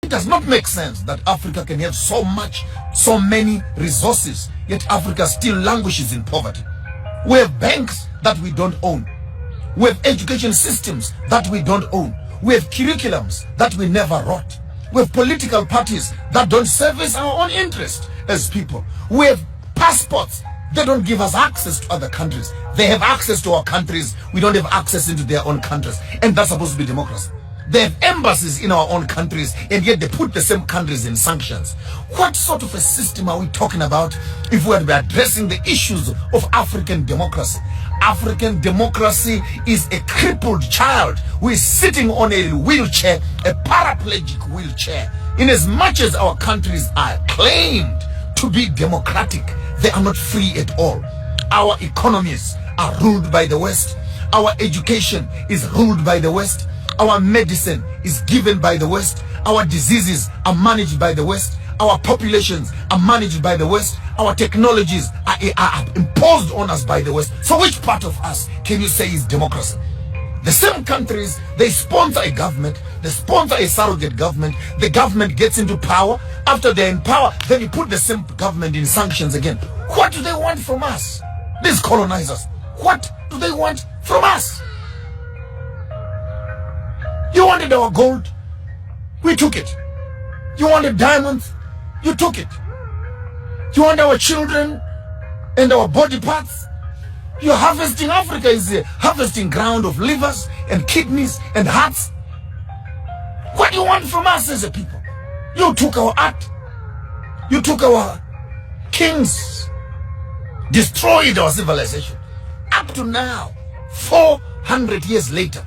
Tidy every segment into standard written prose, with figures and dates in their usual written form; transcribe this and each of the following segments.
It does not make sense that Africa can have so many resources, yet Africa still languishes in poverty. We have banks that we don't own. We have education systems that we don't own. We have curriculums that we never wrote. We have political parties that don't service our own interest as people. We have passports. They don't give us access to other countries. They have access to our countries. We don't have access into their own countries. And that's supposed to be democracy. They have embassies in our own countries, and yet they put the same countries in sanctions. What sort of a system are we talking about if we are to be addressing the issues of African democracy? African democracy is a crippled child who is sitting on a wheelchair, a paraplegic wheelchair. In as much as our countries are claimed to be democratic, they are not free at all. Our economies are ruled by the West. Our education is ruled by the West. Our medicine is given by the West. Our diseases are managed by the West. Our populations are managed by the West. Our technologies are imposed on us by the West. So which part of us can you say is democracy? The same countries, they sponsor a government, they sponsor a surrogate government, the government gets into power. After they're in power, then you put the same government in sanctions again. What do they want from us? These colonizers, what do they want from us? You wanted our gold, we took it. You wanted diamonds, you took it. You want our children and our body parts? You're harvesting. Africa is a harvesting ground of livers and kidneys and hearts. What do you want from us as a people? You took our art. You took our kings. Destroyed our civilization. Up to now, 400 years later,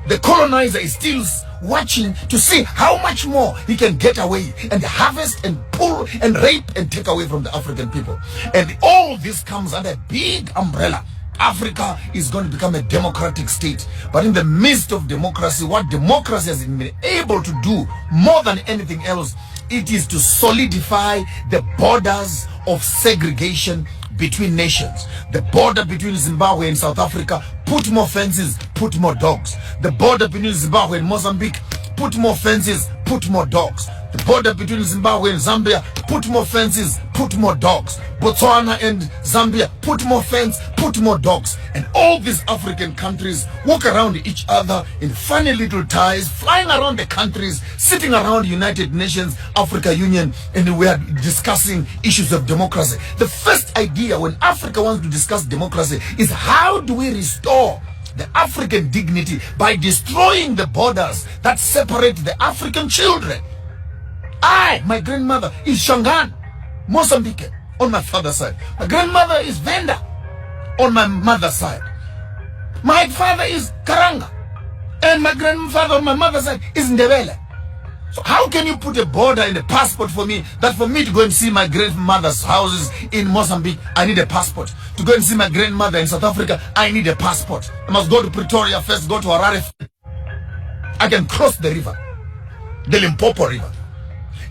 the colonizer is still watching to see how much more he can get away and harvest and pull and rape and take away from the African people. And all this comes under a big umbrella. Africa is going to become a democratic state. But in the midst of democracy, what democracy has been able to do more than anything else, it is to solidify the borders of segregation between nations. The border between Zimbabwe and South Africa, put more fences, put more dogs. The border between Zimbabwe and Mozambique, put more fences, put more dogs. The border between Zimbabwe and Zambia, put more fences, put more dogs. Botswana and Zambia, put more fence, put more dogs. And all these African countries walk around each other in funny little ties, flying around the countries, sitting around United Nations, Africa Union, and we are discussing issues of democracy. The first idea when Africa wants to discuss democracy is how do we restore the African dignity by destroying the borders that separate the African children. My grandmother is Shangaan, Mozambique, on my father's side. My grandmother is Venda, on my mother's side. My father is Karanga, and my grandfather on my mother's side is Ndebele. So how can you put a border in a passport for me, that for me to go and see my grandmother's houses in Mozambique, I need a passport. To go and see my grandmother in South Africa, I need a passport. I must go to Pretoria first, go to Harare. I can cross the river, the Limpopo River.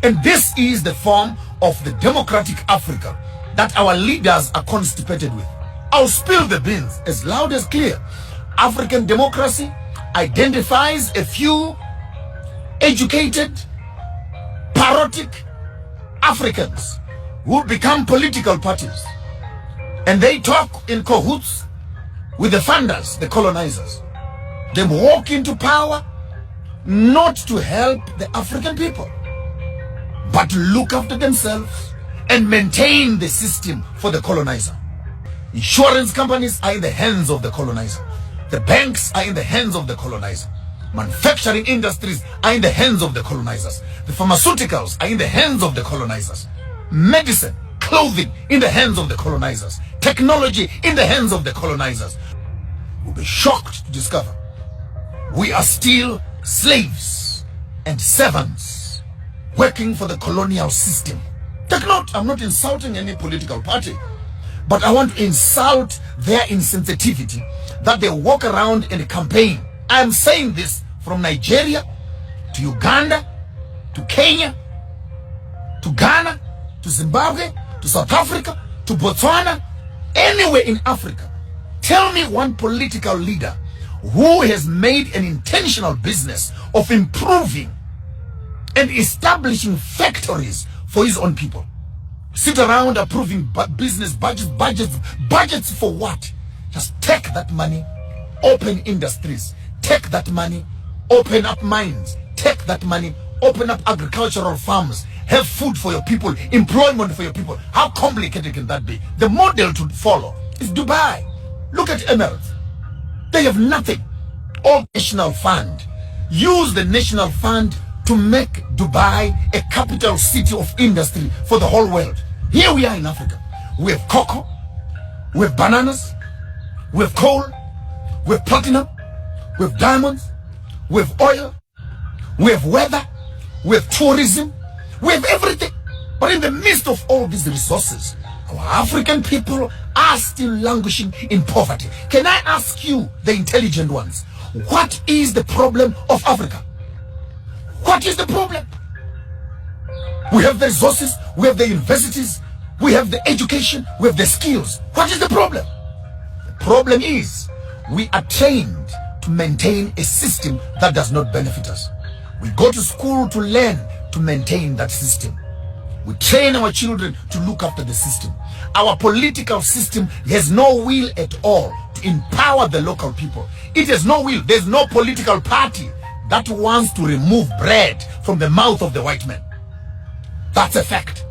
And this is the form of the democratic Africa that our leaders are constipated with. I'll spill the beans as loud as clear. African democracy identifies a few educated, parodic Africans who become political parties. And they talk in cahoots with the funders, the colonizers. They walk into power not to help the African people, but to look after themselves and maintain the system for the colonizer. Insurance companies are in the hands of the colonizer. The banks are in the hands of the colonizer. Manufacturing industries are in the hands of the colonizers. The pharmaceuticals are in the hands of the colonizers. Medicine, clothing in the hands of the colonizers. Technology in the hands of the colonizers. You'll be shocked to discover we are still slaves and servants working for the colonial system. Take note, I'm not insulting any political party, but I want to insult their insensitivity that they walk around and campaign. I am saying this from Nigeria to Uganda to Kenya to Ghana to Zimbabwe to South Africa to Botswana, anywhere in Africa. Tell me one political leader who has made an intentional business of improving and establishing factories for his own people. Sit around approving business budgets for what? Just take that money, open industries, take that money, open up mines, take that money, open up agricultural farms, have food for your people, employment for your people. How complicated can that be? The model to follow is Dubai. Look at Emirates. They have nothing. All national fund. Use the national fund to make Dubai a capital city of industry for the whole world. Here we are in Africa. We have cocoa, we have bananas, we have coal, we have platinum, we have diamonds, we have oil, we have weather, we have tourism, we have everything. But in the midst of all these resources, our African people are still languishing in poverty. Can I ask you, the intelligent ones, what is the problem of Africa? What is the problem? We have the resources, we have the universities, we have the education, we have the skills. What is the problem? The problem is we are trained to maintain a system that does not benefit us. We go to school to learn to maintain that system. We train our children to look after the system. Our political system has no will at all to empower the local people. It has no will. There's no political party that wants to remove bread from the mouth of the white man. That's a fact.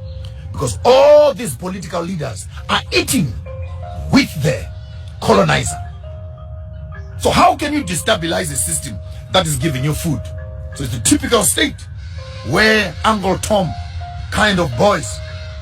Because all these political leaders are eating with the colonizer. So how can you destabilize a system that is giving you food? So it's the typical state where Uncle Tom kind of boys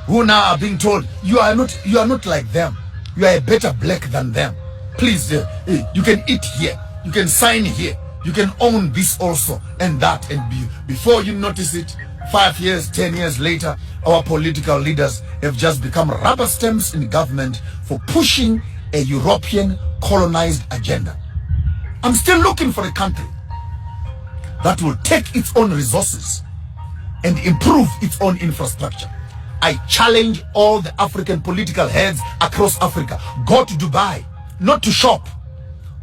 who now are being told, you are not like them. You are a better black than them. Please, you can eat here. You can sign here. You can own this also and that. And before you notice it, 5 years, 10 years later, our political leaders have just become rubber stamps in government for pushing a European colonized agenda. I'm still looking for a country that will take its own resources and improve its own infrastructure. I challenge all the African political heads across Africa. Go to Dubai, not to shop.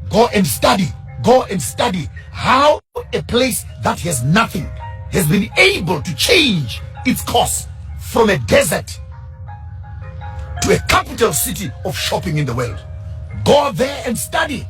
Go and study. Go and study how a place that has nothing has been able to change its course from a desert to a capital city of shopping in the world. Go there and study.